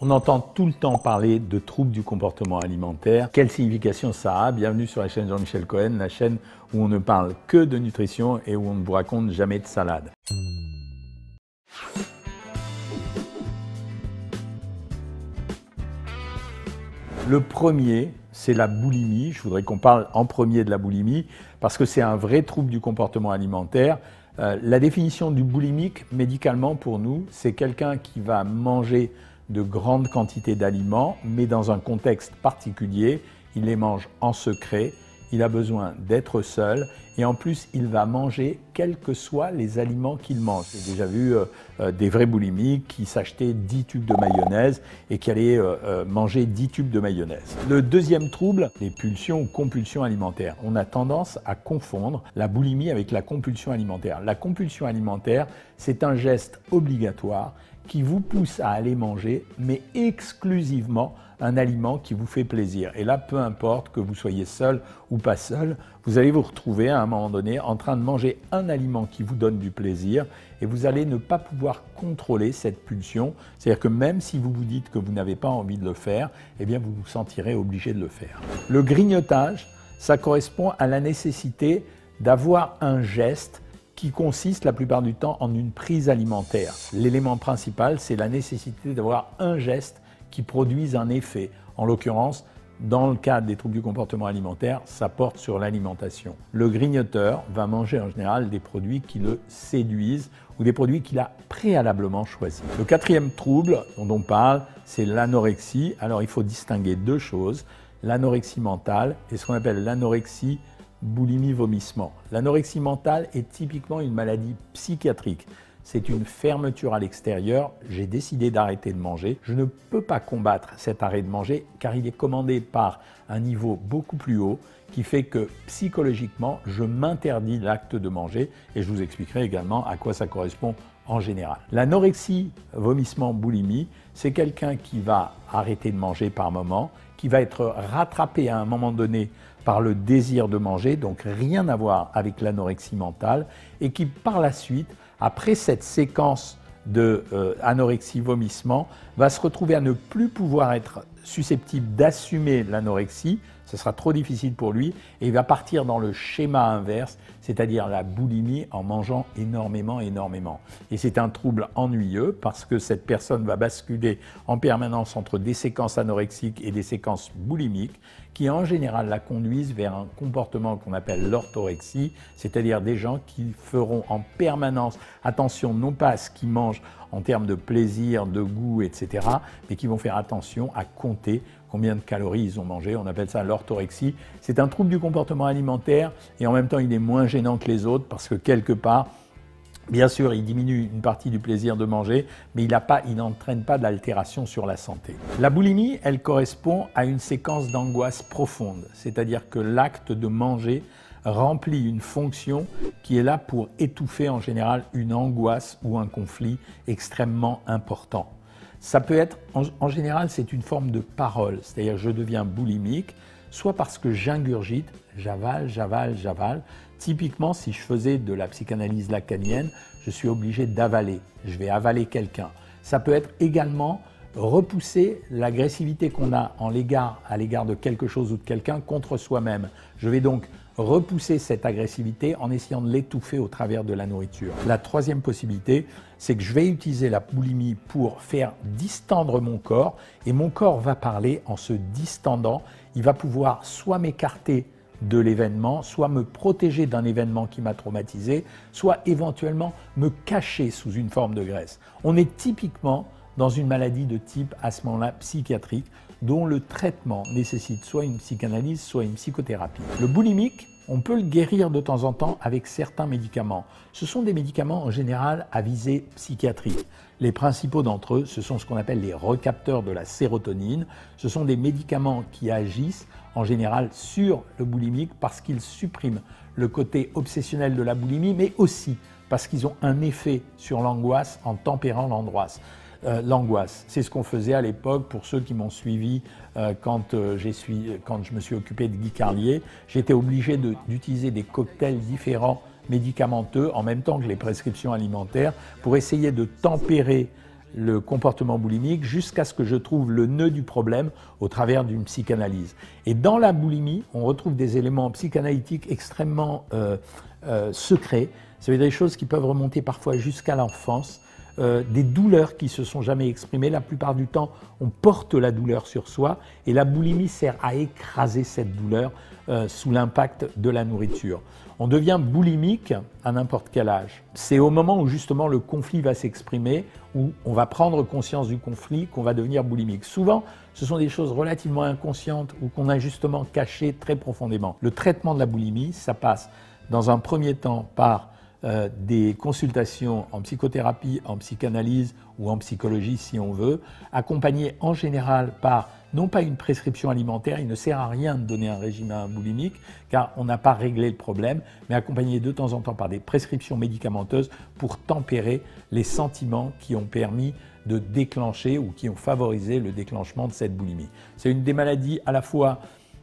On entend tout le temps parler de troubles du comportement alimentaire. Quelle signification ça a? Bienvenue sur la chaîne Jean-Michel Cohen, la chaîne où on ne parle que de nutrition et où on ne vous raconte jamais de salade. Le premier, c'est la boulimie. Je voudrais qu'on parle en premier de la boulimie parce que c'est un vrai trouble du comportement alimentaire. La définition du boulimique, médicalement pour nous, c'est quelqu'un qui va manger de grandes quantités d'aliments, mais dans un contexte particulier. Il les mange en secret, il a besoin d'être seul et en plus il va manger quels que soient les aliments qu'il mange. J'ai déjà vu des vrais boulimiques qui s'achetaient 10 tubes de mayonnaise et qui allaient manger 10 tubes de mayonnaise. Le deuxième trouble, les pulsions ou compulsions alimentaires. On a tendance à confondre la boulimie avec la compulsion alimentaire. La compulsion alimentaire, c'est un geste obligatoire qui vous pousse à aller manger, mais exclusivement un aliment qui vous fait plaisir. Et là, peu importe que vous soyez seul ou pas seul, vous allez vous retrouver à un moment donné en train de manger un aliment qui vous donne du plaisir et vous allez ne pas pouvoir contrôler cette pulsion. C'est-à-dire que même si vous vous dites que vous n'avez pas envie de le faire, eh bien vous vous sentirez obligé de le faire. Le grignotage, ça correspond à la nécessité d'avoir un geste qui consiste la plupart du temps en une prise alimentaire. L'élément principal, c'est la nécessité d'avoir un geste qui produise un effet. En l'occurrence, dans le cadre des troubles du comportement alimentaire, ça porte sur l'alimentation. Le grignoteur va manger en général des produits qui le séduisent ou des produits qu'il a préalablement choisis. Le quatrième trouble dont on parle, c'est l'anorexie. Alors il faut distinguer deux choses, l'anorexie mentale et ce qu'on appelle l'anorexie boulimie-vomissement. L'anorexie mentale est typiquement une maladie psychiatrique. C'est une fermeture à l'extérieur. J'ai décidé d'arrêter de manger. Je ne peux pas combattre cet arrêt de manger car il est commandé par un niveau beaucoup plus haut qui fait que psychologiquement, je m'interdis l'acte de manger et je vous expliquerai également à quoi ça correspond en général. L'anorexie, vomissement, boulimie, c'est quelqu'un qui va arrêter de manger par moment, qui va être rattrapé à un moment donné par le désir de manger, donc rien à voir avec l'anorexie mentale, et qui par la suite, après cette séquence de anorexie-vomissement, va se retrouver à ne plus pouvoir être susceptible d'assumer l'anorexie, ce sera trop difficile pour lui, et il va partir dans le schéma inverse, c'est-à-dire la boulimie en mangeant énormément. Et c'est un trouble ennuyeux parce que cette personne va basculer en permanence entre des séquences anorexiques et des séquences boulimiques qui en général la conduisent vers un comportement qu'on appelle l'orthorexie, c'est-à-dire des gens qui feront en permanence attention non pas à ce qu'ils mangent en termes de plaisir, de goût, etc., mais qui vont faire attention à compter combien de calories ils ont mangé. On appelle ça l'orthorexie. C'est un trouble du comportement alimentaire et en même temps il est moins gênant que les autres parce que quelque part, bien sûr, il diminue une partie du plaisir de manger, mais il n'entraîne pas d'altération sur la santé. La boulimie, elle correspond à une séquence d'angoisse profonde, c'est-à-dire que l'acte de manger remplit une fonction qui est là pour étouffer en général une angoisse ou un conflit extrêmement important. Ça peut être, en général, c'est une forme de parole, c'est-à-dire je deviens boulimique, soit parce que j'ingurgite, j'avale. Typiquement, si je faisais de la psychanalyse lacanienne, je suis obligé d'avaler, je vais avaler quelqu'un. Ça peut être également repousser l'agressivité qu'on a à l'égard de quelque chose ou de quelqu'un contre soi-même. Je vais donc repousser cette agressivité en essayant de l'étouffer au travers de la nourriture. La troisième possibilité, c'est que je vais utiliser la boulimie pour faire distendre mon corps et mon corps va parler en se distendant. Il va pouvoir soit m'écarter de l'événement, soit me protéger d'un événement qui m'a traumatisé, soit éventuellement me cacher sous une forme de graisse. On est typiquement dans une maladie de type à ce moment-là psychiatrique dont le traitement nécessite soit une psychanalyse, soit une psychothérapie. Le boulimique, on peut le guérir de temps en temps avec certains médicaments. Ce sont des médicaments en général à visée psychiatrique. Les principaux d'entre eux, ce sont ce qu'on appelle les recapteurs de la sérotonine. Ce sont des médicaments qui agissent en général sur le boulimique parce qu'ils suppriment le côté obsessionnel de la boulimie, mais aussi parce qu'ils ont un effet sur l'angoisse en tempérant l'angoisse. C'est ce qu'on faisait à l'époque pour ceux qui m'ont suivi quand je me suis occupé de Guy Carlier. J'étais obligé d'utiliser des cocktails différents médicamenteux en même temps que les prescriptions alimentaires pour essayer de tempérer le comportement boulimique jusqu'à ce que je trouve le nœud du problème au travers d'une psychanalyse. Et dans la boulimie, on retrouve des éléments psychanalytiques extrêmement secrets. Ça veut dire des choses qui peuvent remonter parfois jusqu'à l'enfance, des douleurs qui ne se sont jamais exprimées. La plupart du temps, on porte la douleur sur soi et la boulimie sert à écraser cette douleur sous l'impact de la nourriture. On devient boulimique à n'importe quel âge. C'est au moment où justement le conflit va s'exprimer, où on va prendre conscience du conflit, qu'on va devenir boulimique. Souvent, ce sont des choses relativement inconscientes ou qu'on a justement cachées très profondément. Le traitement de la boulimie, ça passe dans un premier temps par des consultations en psychothérapie, en psychanalyse ou en psychologie si on veut, accompagnées en général par non pas une prescription alimentaire, il ne sert à rien de donner un régime à un boulimique car on n'a pas réglé le problème, mais accompagné de temps en temps par des prescriptions médicamenteuses pour tempérer les sentiments qui ont permis de déclencher ou qui ont favorisé le déclenchement de cette boulimie. C'est une des maladies à la fois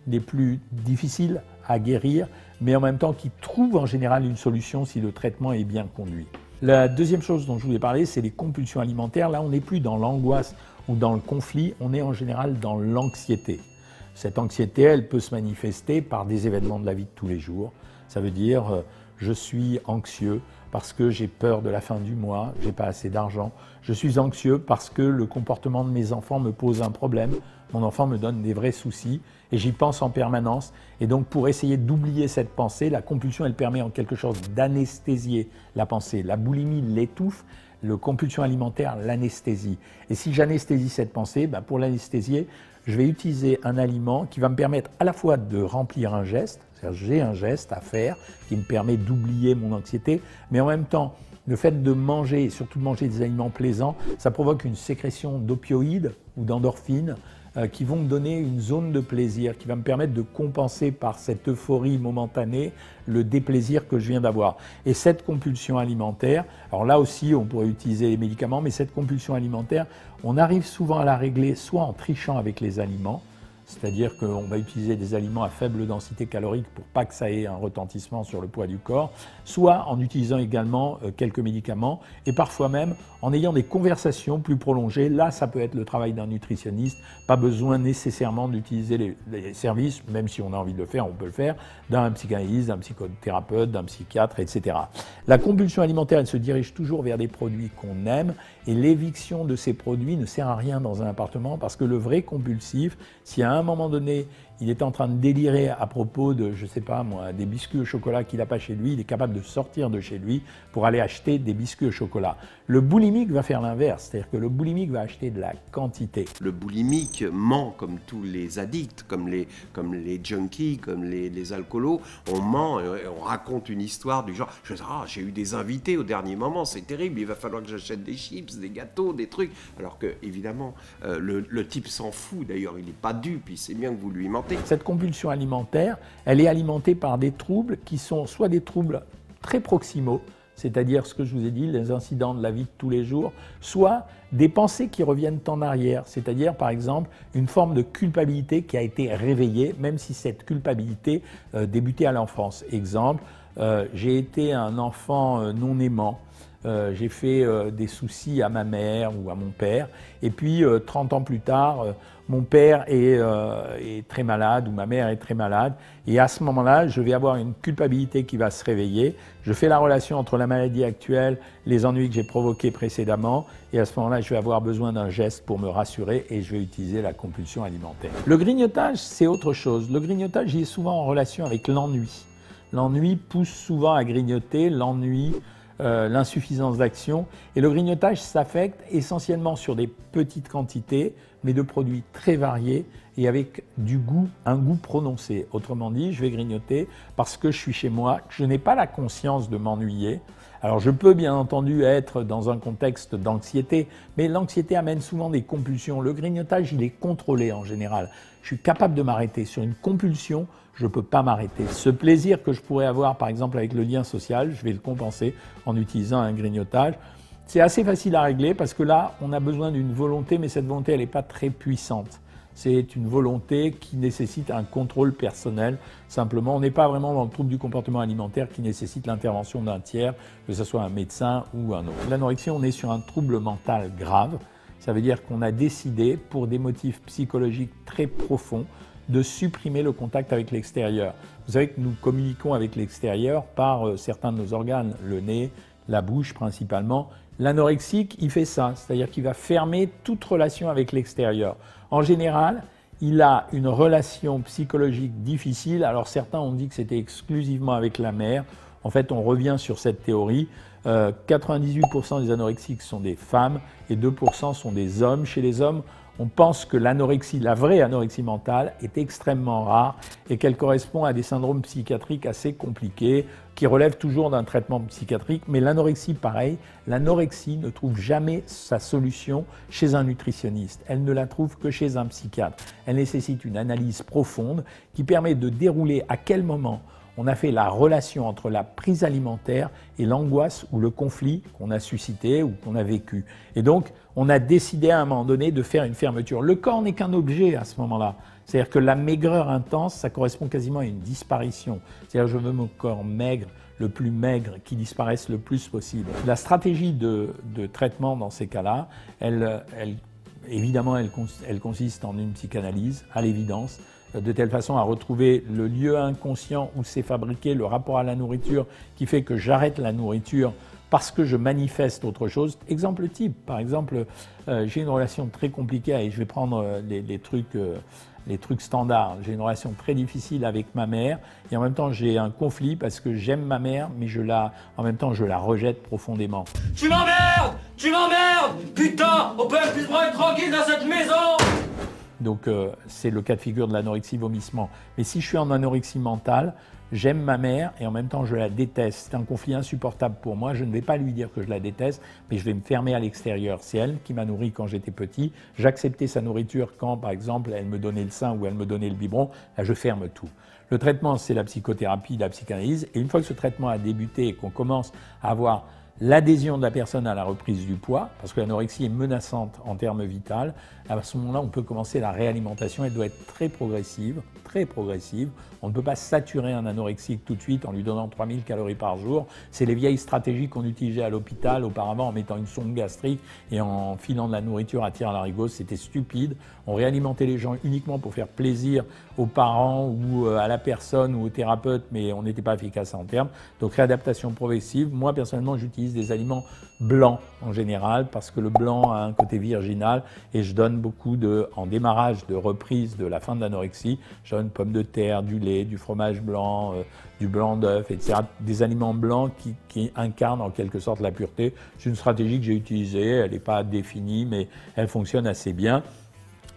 les plus difficiles à guérir, mais en même temps qui trouve en général une solution si le traitement est bien conduit. La deuxième chose dont je voulais parler, c'est les compulsions alimentaires. Là, on n'est plus dans l'angoisse ou dans le conflit, on est en général dans l'anxiété. Cette anxiété, elle peut se manifester par des événements de la vie de tous les jours. Ça veut dire, je suis anxieux parce que j'ai peur de la fin du mois, j'ai pas assez d'argent. Je suis anxieux parce que le comportement de mes enfants me pose un problème. Mon enfant me donne des vrais soucis et j'y pense en permanence. Et donc pour essayer d'oublier cette pensée, la compulsion, elle permet en quelque chose d'anesthésier la pensée. La boulimie l'étouffe, la compulsion alimentaire l'anesthésie. Et si j'anesthésie cette pensée, pour l'anesthésier, je vais utiliser un aliment qui va me permettre à la fois de remplir un geste, c'est-à-dire j'ai un geste à faire qui me permet d'oublier mon anxiété, mais en même temps, le fait de manger, et surtout de manger des aliments plaisants, ça provoque une sécrétion d'opioïdes ou d'endorphines qui vont me donner une zone de plaisir, qui va me permettre de compenser par cette euphorie momentanée le déplaisir que je viens d'avoir. Et cette compulsion alimentaire, alors là aussi on pourrait utiliser les médicaments, mais cette compulsion alimentaire, on arrive souvent à la régler soit en trichant avec les aliments, c'est-à-dire qu'on va utiliser des aliments à faible densité calorique pour pas que ça ait un retentissement sur le poids du corps, soit en utilisant également quelques médicaments et parfois même en ayant des conversations plus prolongées. Là, ça peut être le travail d'un nutritionniste, pas besoin nécessairement d'utiliser les services, même si on a envie de le faire, on peut le faire, d'un psychanalyste, d'un psychothérapeute, d'un psychiatre, etc. La compulsion alimentaire, elle se dirige toujours vers des produits qu'on aime et l'éviction de ces produits ne sert à rien dans un appartement parce que le vrai compulsif, si à un moment donné, il est en train de délirer à propos de, je sais pas moi, des biscuits au chocolat qu'il n'a pas chez lui, il est capable de sortir de chez lui pour aller acheter des biscuits au chocolat. Le boulimique va faire l'inverse, c'est-à-dire que le boulimique va acheter de la quantité. Le boulimique ment comme tous les addicts, comme les junkies, comme les alcoolos. On ment, on raconte une histoire du genre, j'ai eu des invités au dernier moment, c'est terrible, il va falloir que j'achète des chips, des gâteaux, des trucs. Alors que, évidemment, le type s'en fout, d'ailleurs, il n'est pas dupe, il sait bien que vous lui mentez. Cette compulsion alimentaire, elle est alimentée par des troubles qui sont soit des troubles très proximaux, c'est-à-dire ce que je vous ai dit, les incidents de la vie de tous les jours, soit des pensées qui reviennent en arrière, c'est-à-dire par exemple une forme de culpabilité qui a été réveillée, même si cette culpabilité débutait à l'enfance. Exemple, j'ai été un enfant non aimant. J'ai fait des soucis à ma mère ou à mon père, et puis 30 ans plus tard, mon père est très malade ou ma mère est très malade, et à ce moment-là, je vais avoir une culpabilité qui va se réveiller. Je fais la relation entre la maladie actuelle, les ennuis que j'ai provoqués précédemment, et à ce moment-là, je vais avoir besoin d'un geste pour me rassurer et je vais utiliser la compulsion alimentaire. Le grignotage, c'est autre chose. Le grignotage, il est souvent en relation avec l'ennui. L'ennui pousse souvent à grignoter, l'ennui, l'insuffisance d'action. Et le grignotage s'affecte essentiellement sur des petites quantités, mais de produits très variés et avec du goût, un goût prononcé. Autrement dit, je vais grignoter parce que je suis chez moi, que je n'ai pas la conscience de m'ennuyer. Alors je peux bien entendu être dans un contexte d'anxiété, mais l'anxiété amène souvent des compulsions. Le grignotage, il est contrôlé en général. Je suis capable de m'arrêter. Sur une compulsion, je ne peux pas m'arrêter. Ce plaisir que je pourrais avoir par exemple avec le lien social, je vais le compenser en utilisant un grignotage. C'est assez facile à régler parce que là, on a besoin d'une volonté, mais cette volonté, elle n'est pas très puissante. c'est une volonté qui nécessite un contrôle personnel. Simplement, on n'est pas vraiment dans le trouble du comportement alimentaire qui nécessite l'intervention d'un tiers, que ce soit un médecin ou un autre. L'anorexie, on est sur un trouble mental grave. Ça veut dire qu'on a décidé, pour des motifs psychologiques très profonds, de supprimer le contact avec l'extérieur. Vous savez que nous communiquons avec l'extérieur par certains de nos organes, le nez, la bouche principalement. L'anorexique, il fait ça, c'est-à-dire qu'il va fermer toute relation avec l'extérieur. En général, il a une relation psychologique difficile. Alors certains ont dit que c'était exclusivement avec la mère. En fait, on revient sur cette théorie. 98% des anorexiques sont des femmes et 2% sont des hommes. Chez les hommes, on pense que l'anorexie, la vraie anorexie mentale, est extrêmement rare et qu'elle correspond à des syndromes psychiatriques assez compliqués qui relèvent toujours d'un traitement psychiatrique. Mais l'anorexie, pareil, l'anorexie ne trouve jamais sa solution chez un nutritionniste. Elle ne la trouve que chez un psychiatre. Elle nécessite une analyse profonde qui permet de dérouler à quel moment on a fait la relation entre la prise alimentaire et l'angoisse ou le conflit qu'on a suscité ou qu'on a vécu. Et donc, on a décidé à un moment donné de faire une fermeture. Le corps n'est qu'un objet à ce moment-là. C'est-à-dire que la maigreur intense, ça correspond quasiment à une disparition. C'est-à-dire que je veux mon corps maigre, le plus maigre, qui disparaisse le plus possible. La stratégie de traitement dans ces cas-là, évidemment, elle consiste en une psychanalyse, à l'évidence, de telle façon à retrouver le lieu inconscient où s'est fabriqué le rapport à la nourriture qui fait que j'arrête la nourriture parce que je manifeste autre chose. Exemple type, par exemple, j'ai une relation très compliquée, et je vais prendre les trucs standards. J'ai une relation très difficile avec ma mère et en même temps j'ai un conflit parce que j'aime ma mère mais en même temps je la rejette profondément. Tu m'emmerdes! Tu m'emmerdes! Putain, on peut plus être tranquille dans cette maison! Donc c'est le cas de figure de l'anorexie-vomissement. Mais si je suis en anorexie mentale, j'aime ma mère et en même temps je la déteste. C'est un conflit insupportable pour moi. Je ne vais pas lui dire que je la déteste, mais je vais me fermer à l'extérieur. C'est elle qui m'a nourri quand j'étais petit. J'acceptais sa nourriture quand, par exemple, elle me donnait le sein ou elle me donnait le biberon. Là, je ferme tout. Le traitement, c'est la psychothérapie, la psychanalyse. Et une fois que ce traitement a débuté et qu'on commence à avoir l'adhésion de la personne à la reprise du poids, parce que l'anorexie est menaçante en termes vitaux, à ce moment-là, on peut commencer la réalimentation. Elle doit être très progressive, très progressive. On ne peut pas saturer un anorexique tout de suite en lui donnant 3000 calories par jour. C'est les vieilles stratégies qu'on utilisait à l'hôpital auparavant en mettant une sonde gastrique et en filant de la nourriture à tir à l'arigot. C'était stupide. On réalimentait les gens uniquement pour faire plaisir aux parents ou à la personne ou au thérapeute, mais on n'était pas efficace en termes. Donc réadaptation progressive. Moi, personnellement, j'utilise des aliments blancs en général parce que le blanc a un côté virginal et je donne beaucoup en démarrage de reprise de la fin de l'anorexie. Je donne pommes de terre, du lait, du fromage blanc, du blanc d'œuf, etc. Des aliments blancs qui incarnent en quelque sorte la pureté. C'est une stratégie que j'ai utilisée, elle n'est pas définie, mais elle fonctionne assez bien.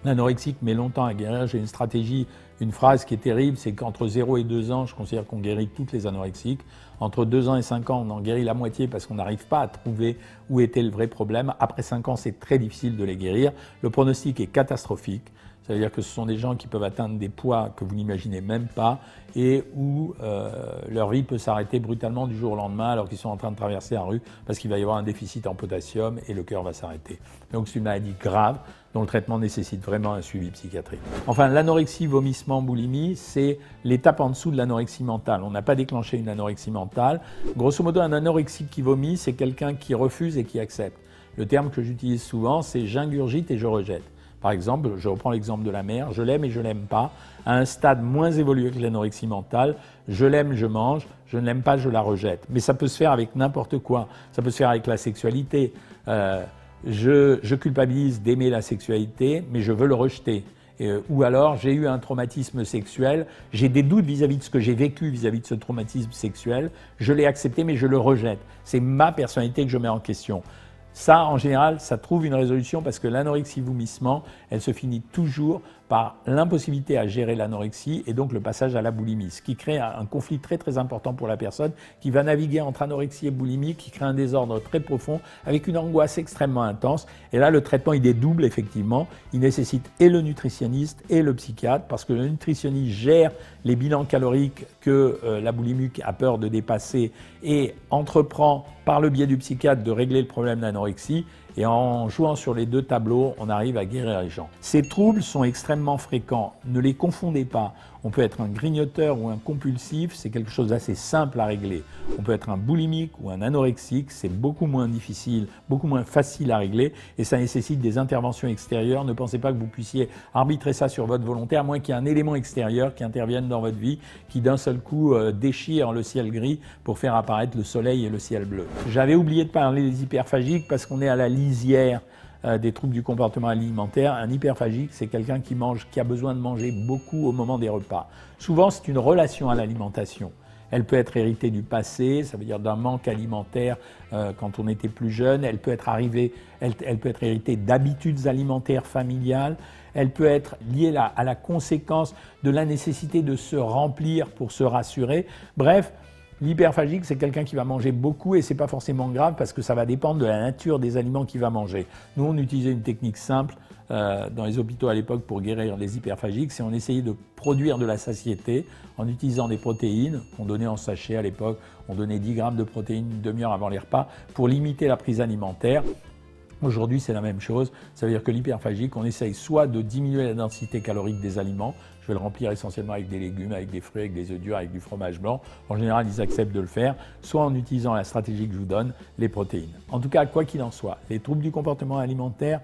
L'anorexique met longtemps à guérir. J'ai une stratégie, une phrase qui est terrible, c'est qu'entre 0 et 2 ans, je considère qu'on guérit toutes les anorexiques. Entre 2 ans et 5 ans, on en guérit la moitié parce qu'on n'arrive pas à trouver où était le vrai problème. Après 5 ans, c'est très difficile de les guérir. Le pronostic est catastrophique. Ça veut dire que ce sont des gens qui peuvent atteindre des poids que vous n'imaginez même pas et où leur vie peut s'arrêter brutalement du jour au lendemain alors qu'ils sont en train de traverser la rue parce qu'il va y avoir un déficit en potassium et le cœur va s'arrêter. Donc c'est une maladie grave dont le traitement nécessite vraiment un suivi psychiatrique. Enfin, l'anorexie, vomissement, boulimie, c'est l'étape en dessous de l'anorexie mentale. On n'a pas déclenché une anorexie mentale. Grosso modo, un anorexique qui vomit, c'est quelqu'un qui refuse et qui accepte. Le terme que j'utilise souvent, c'est « j'ingurgite et je rejette ». Par exemple, je reprends l'exemple de la mère, je l'aime et je ne l'aime pas. À un stade moins évolué que l'anorexie mentale, je l'aime, je mange, je ne l'aime pas, je la rejette. Mais ça peut se faire avec n'importe quoi. Ça peut se faire avec la sexualité. Je culpabilise d'aimer la sexualité, mais je veux le rejeter. Ou alors, j'ai eu un traumatisme sexuel, j'ai des doutes vis-à-vis de ce que j'ai vécu vis-à-vis de ce traumatisme sexuel, je l'ai accepté, mais je le rejette. C'est ma personnalité que je mets en question. Ça, en général, ça trouve une résolution parce que l'anorexie-vomissement, elle se finit toujours par l'impossibilité à gérer l'anorexie et donc le passage à la boulimie, ce qui crée un conflit très très important pour la personne qui va naviguer entre anorexie et boulimie, qui crée un désordre très profond avec une angoisse extrêmement intense. Et là, le traitement, il est double, effectivement. Il nécessite et le nutritionniste et le psychiatre parce que le nutritionniste gère les bilans caloriques que la boulimique a peur de dépasser et entreprend par le biais du psychiatre de régler le problème d'anorexie. Et en jouant sur les deux tableaux, on arrive à guérir les gens. Ces troubles sont extrêmement fréquents. Ne les confondez pas. On peut être un grignoteur ou un compulsif, c'est quelque chose d'assez simple à régler. On peut être un boulimique ou un anorexique, c'est beaucoup moins difficile, beaucoup moins facile à régler et ça nécessite des interventions extérieures. Ne pensez pas que vous puissiez arbitrer ça sur votre volonté, à moins qu'il y ait un élément extérieur qui intervienne dans votre vie, qui d'un seul coup déchire le ciel gris pour faire apparaître le soleil et le ciel bleu. J'avais oublié de parler des hyperphagiques parce qu'on est à la lisière des troubles du comportement alimentaire. Un hyperphagique, c'est quelqu'un qui a besoin de manger beaucoup au moment des repas. Souvent, c'est une relation à l'alimentation. Elle peut être héritée du passé, ça veut dire d'un manque alimentaire quand on était plus jeune. Elle peut être héritée d'habitudes alimentaires familiales. Elle peut être liée à la conséquence de la nécessité de se remplir pour se rassurer. Bref, l'hyperphagique, c'est quelqu'un qui va manger beaucoup et ce n'est pas forcément grave parce que ça va dépendre de la nature des aliments qu'il va manger. Nous, on utilisait une technique simple dans les hôpitaux à l'époque pour guérir les hyperphagiques, c'est on essayait de produire de la satiété en utilisant des protéines qu'on donnait en sachet à l'époque. On donnait 10 grammes de protéines une demi-heure avant les repas pour limiter la prise alimentaire. Aujourd'hui, c'est la même chose. Ça veut dire que l'hyperphagique, on essaye soit de diminuer la densité calorique des aliments, je vais le remplir essentiellement avec des légumes, avec des fruits, avec des œufs durs, avec du fromage blanc. En général, ils acceptent de le faire, soit en utilisant la stratégie que je vous donne, les protéines. En tout cas, quoi qu'il en soit, les troubles du comportement alimentaire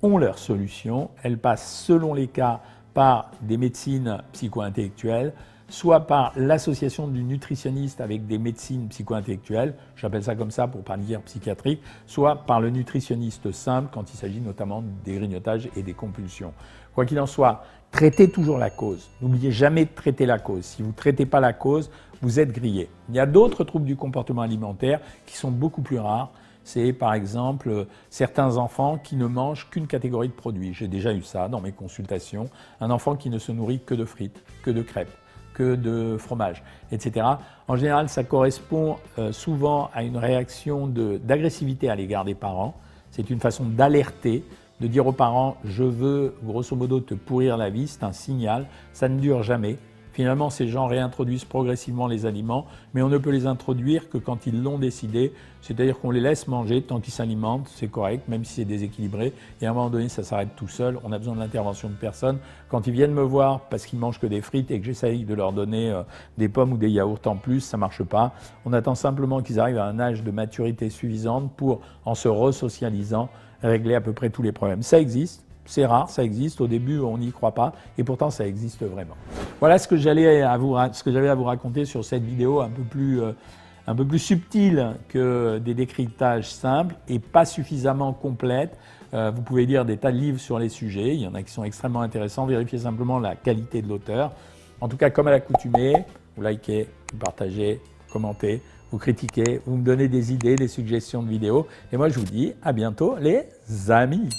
ont leur solution. Elles passent, selon les cas, par des médecines psycho-intellectuelles, soit par l'association du nutritionniste avec des médecines psycho-intellectuelles, j'appelle ça comme ça pour ne pas dire psychiatrique, soit par le nutritionniste simple quand il s'agit notamment des grignotages et des compulsions. Quoi qu'il en soit, traitez toujours la cause. N'oubliez jamais de traiter la cause. Si vous ne traitez pas la cause, vous êtes grillé. Il y a d'autres troubles du comportement alimentaire qui sont beaucoup plus rares. C'est par exemple certains enfants qui ne mangent qu'une catégorie de produits. J'ai déjà eu ça dans mes consultations. Un enfant qui ne se nourrit que de frites, que de crêpes, que de fromage, etc. En général, ça correspond souvent à une réaction d'agressivité à l'égard des parents. C'est une façon d'alerter, de dire aux parents « je veux grosso modo te pourrir la vie », c'est un signal, ça ne dure jamais. Finalement, ces gens réintroduisent progressivement les aliments, mais on ne peut les introduire que quand ils l'ont décidé, c'est-à-dire qu'on les laisse manger tant qu'ils s'alimentent, c'est correct, même si c'est déséquilibré, et à un moment donné, ça s'arrête tout seul, on a besoin de l'intervention de personne. Quand ils viennent me voir parce qu'ils mangent que des frites et que j'essaye de leur donner des pommes ou des yaourts en plus, ça ne marche pas. On attend simplement qu'ils arrivent à un âge de maturité suffisante pour, en se resocialisant, régler à peu près tous les problèmes. Ça existe. C'est rare, ça existe. Au début, on n'y croit pas, et pourtant, ça existe vraiment. Voilà ce que j'avais à vous raconter sur cette vidéo un peu plus subtile que des décryptages simples et pas suffisamment complètes. Vous pouvez lire des tas de livres sur les sujets. Il y en a qui sont extrêmement intéressants. Vérifiez simplement la qualité de l'auteur. En tout cas, comme à l'accoutumée, vous likez, vous partagez, vous commentez, vous critiquez, vous me donnez des idées, des suggestions de vidéos. Et moi, je vous dis à bientôt, les amis.